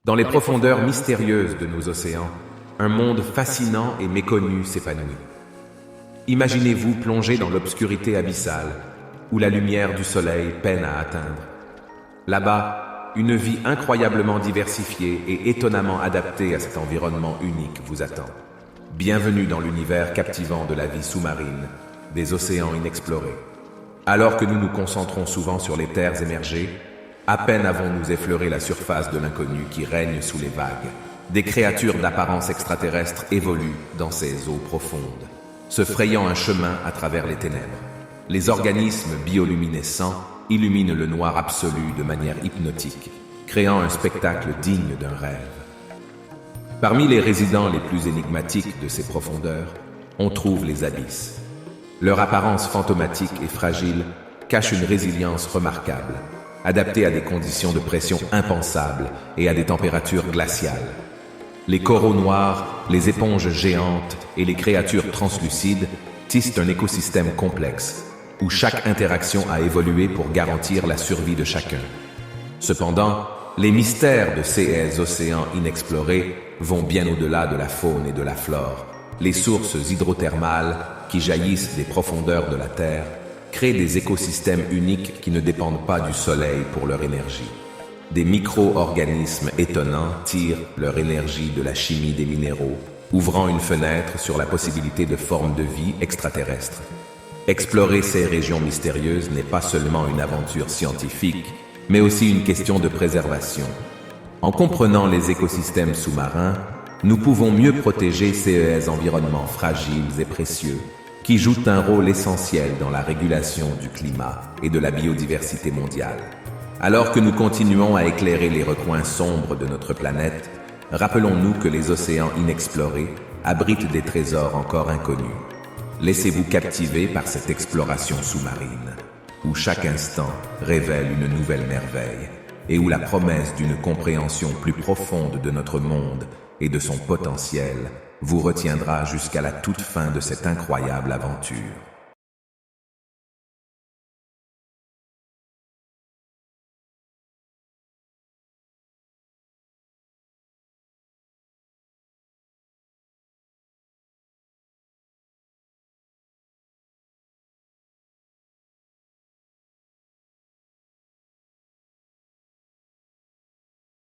Dans les profondeurs mystérieuses de nos océans, un monde fascinant et méconnu s'épanouit. Imaginez-vous plonger dans l'obscurité abyssale, où la lumière du soleil peine à atteindre. Là-bas, une vie incroyablement diversifiée et étonnamment adaptée à cet environnement unique vous attend. Bienvenue dans l'univers captivant de la vie sous-marine, des océans inexplorés. Alors que nous nous concentrons souvent sur les terres émergées, à peine avons-nous effleuré la surface de l'inconnu qui règne sous les vagues. Des créatures d'apparence extraterrestre évoluent dans ces eaux profondes, se frayant un chemin à travers les ténèbres. Les organismes bioluminescents illuminent le noir absolu de manière hypnotique, créant un spectacle digne d'un rêve. Parmi les résidents les plus énigmatiques de ces profondeurs, on trouve les abysses. Leur apparence fantomatique et fragile cache une résilience remarquable, adaptée à des conditions de pression impensables et à des températures glaciales. Les coraux noirs, les éponges géantes et les créatures translucides tissent un écosystème complexe, où chaque interaction a évolué pour garantir la survie de chacun. Cependant, les mystères de ces océans inexplorés vont bien au-delà de la faune et de la flore. Les sources hydrothermales, qui jaillissent des profondeurs de la Terre, créent des écosystèmes uniques qui ne dépendent pas du soleil pour leur énergie. Des micro-organismes étonnants tirent leur énergie de la chimie des minéraux, ouvrant une fenêtre sur la possibilité de formes de vie extraterrestres. Explorer ces régions mystérieuses n'est pas seulement une aventure scientifique, mais aussi une question de préservation. En comprenant les écosystèmes sous-marins, nous pouvons mieux protéger ces environnements fragiles et précieux, qui jouent un rôle essentiel dans la régulation du climat et de la biodiversité mondiale. Alors que nous continuons à éclairer les recoins sombres de notre planète, rappelons-nous que les océans inexplorés abritent des trésors encore inconnus. Laissez-vous captiver par cette exploration sous-marine, où chaque instant révèle une nouvelle merveille, et où la promesse d'une compréhension plus profonde de notre monde et de son potentiel vous retiendra jusqu'à la toute fin de cette incroyable aventure.